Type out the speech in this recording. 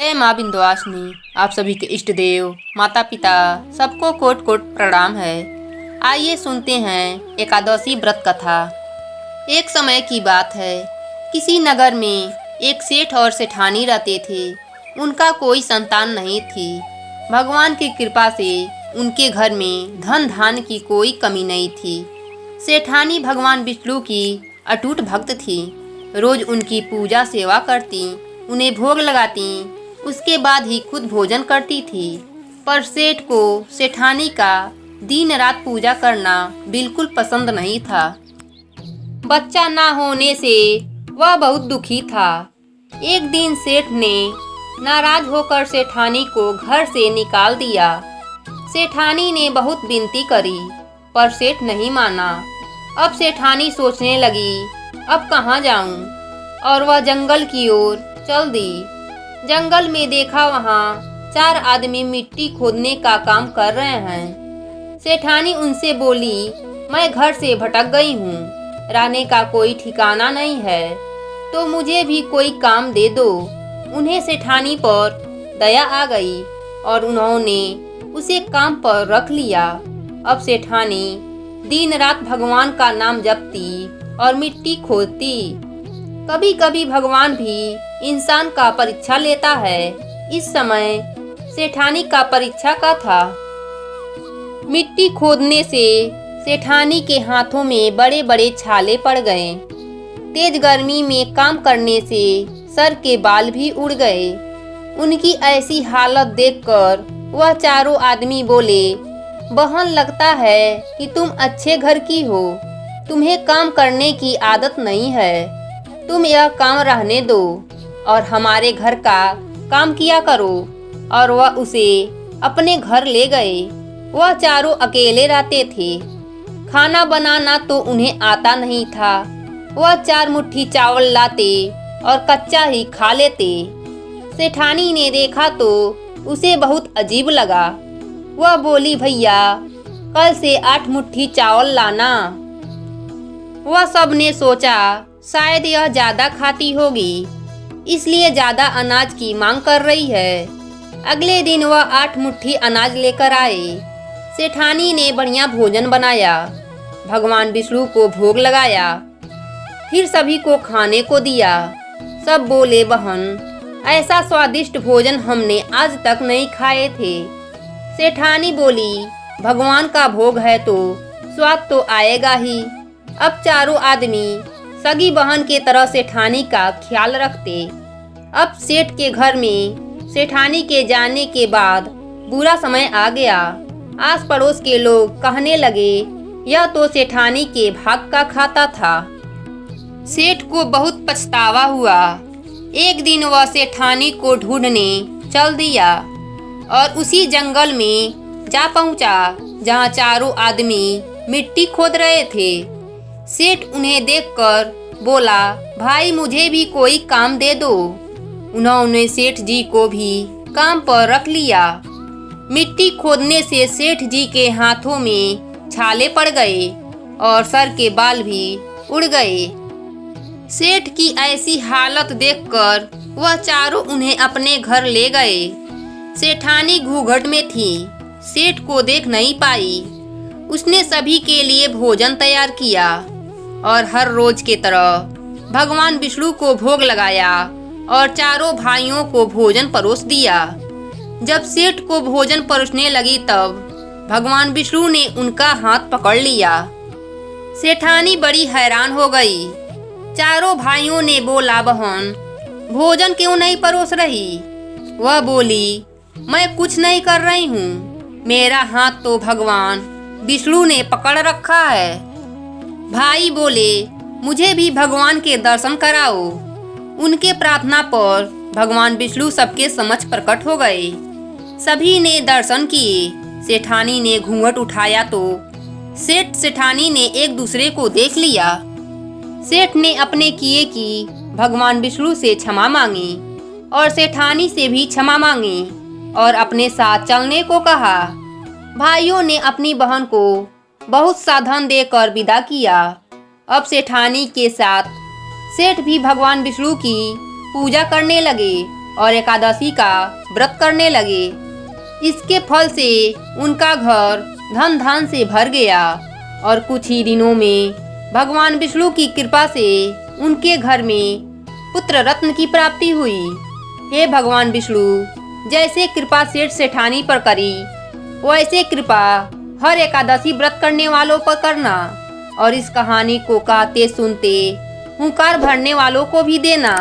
जय माँ विंध्यवासिनी। आप सभी के इष्ट देव माता पिता सबको कोट कोट प्रणाम है। आइए सुनते हैं एकादशी व्रत कथा। एक समय की बात है, किसी नगर में एक सेठ और सेठानी रहते थे। उनका कोई संतान नहीं थी। भगवान की कृपा से उनके घर में धन धान की कोई कमी नहीं थी। सेठानी भगवान विष्णु की अटूट भक्त थी। रोज उनकी पूजा सेवा करती, उन्हें भोग लगाती, उसके बाद ही खुद भोजन करती थी। पर सेठ को सेठानी का दिन रात पूजा करना बिल्कुल पसंद नहीं था। बच्चा ना होने से वह बहुत दुखी था। एक दिन सेठ ने नाराज होकर सेठानी को घर से निकाल दिया। सेठानी ने बहुत विनती करी, पर सेठ नहीं माना। अब सेठानी सोचने लगी, अब कहाँ जाऊं, और वह जंगल की ओर चल दी। जंगल में देखा, वहाँ 4 आदमी मिट्टी खोदने का काम कर रहे हैं। सेठानी उनसे बोली, मैं घर से भटक गई हूँ, रहने का कोई ठिकाना नहीं है, तो मुझे भी कोई काम दे दो। उन्हें सेठानी पर दया आ गई और उन्होंने उसे काम पर रख लिया। अब सेठानी दिन रात भगवान का नाम जपती और मिट्टी खोदती। कभी कभी भगवान भी इंसान का परीक्षा लेता है। इस समय सेठानी का परीक्षा का था। मिट्टी खोदने से सेठानी के हाथों में बड़े बड़े छाले पड़ गए। तेज गर्मी में काम करने से सर के बाल भी उड़ गए। उनकी ऐसी हालत देखकर वह चारों आदमी बोले, बहन, लगता है कि तुम अच्छे घर की हो, तुम्हें काम करने की आदत नहीं है। तुम यह काम रहने दो और हमारे घर का काम किया करो। और वह उसे अपने घर ले गए। वह चारों अकेले रहते थे। खाना बनाना तो उन्हें आता नहीं था। वह 4 मुट्ठी चावल लाते और कच्चा ही खा लेते। सेठानी ने देखा तो उसे बहुत अजीब लगा। वह बोली, भैया, कल से 8 मुट्ठी चावल लाना। वह सब ने सोचा, शायद यह ज्यादा खाती होगी, इसलिए ज्यादा अनाज की मांग कर रही है। अगले दिन वह 8 मुट्ठी अनाज लेकर आए। सेठानी ने बढ़िया भोजन बनाया, भगवान विष्णु को भोग लगाया, फिर सभी को खाने को दिया। सब बोले, बहन, ऐसा स्वादिष्ट भोजन हमने आज तक नहीं खाए थे। सेठानी बोली, भगवान का भोग है तो स्वाद तो आएगा ही। अब चारों आदमी सगी बहन के तरह सेठानी का ख्याल रखते। अब सेठ के घर में सेठानी के जाने के बाद बुरा समय आ गया। आस पड़ोस के लोग कहने लगे, यह तो सेठानी के भाग का खाता था। सेठ को बहुत पछतावा हुआ। एक दिन वह सेठानी को ढूंढने चल दिया और उसी जंगल में जा पहुंचा जहां चारों आदमी मिट्टी खोद रहे थे। सेठ उन्हें देखकर बोला, भाई, मुझे भी कोई काम दे दो। उन्होंने सेठ जी को भी काम पर रख लिया। मिट्टी खोदने से सेठ जी के हाथों में छाले पड़ गए और सर के बाल भी उड़ गए। सेठ की ऐसी हालत देखकर वह चारों उन्हें अपने घर ले गए। सेठानी घूंघट में थी, सेठ को देख नहीं पाई। उसने सभी के लिए भोजन तैयार किया और हर रोज के तरह भगवान विष्णु को भोग लगाया और चारों भाइयों को भोजन परोस दिया। जब सेठ को भोजन परोसने लगी तब भगवान विष्णु ने उनका हाथ पकड़ लिया। सेठानी बड़ी हैरान हो गई। चारों भाइयों ने बोला, बहन, भोजन क्यों नहीं परोस रही? वह बोली, मैं कुछ नहीं कर रही हूँ, मेरा हाथ तो भगवान विष्णु ने पकड़ रखा है। भाई बोले, मुझे भी भगवान के दर्शन कराओ। उनके प्रार्थना पर भगवान विष्णु सबके समक्ष प्रकट हो गए। सभी ने दर्शन किए। सेठानी ने घूंघट उठाया तो सेठ सेठानी ने एक दूसरे को देख लिया। सेठ ने अपने किए की भगवान विष्णु से क्षमा मांगी और सेठानी से भी क्षमा मांगी और अपने साथ चलने को कहा। भाइयों ने अपनी बहन को बहुत साधन देकर विदा किया। अब सेठानी के साथ सेठ भी भगवान विष्णु की पूजा करने लगे और एकादशी का व्रत करने लगे। इसके फल से उनका घर धन धान से भर गया और कुछ ही दिनों में भगवान विष्णु की कृपा से उनके घर में पुत्र रत्न की प्राप्ति हुई। हे भगवान विष्णु, जैसे कृपा सेठ सेठानी पर करी वैसे कृपा हर एकादशी व्रत करने वालों पर करना और इस कहानी को कहते सुनते हुंकार भरने वालों को भी देना।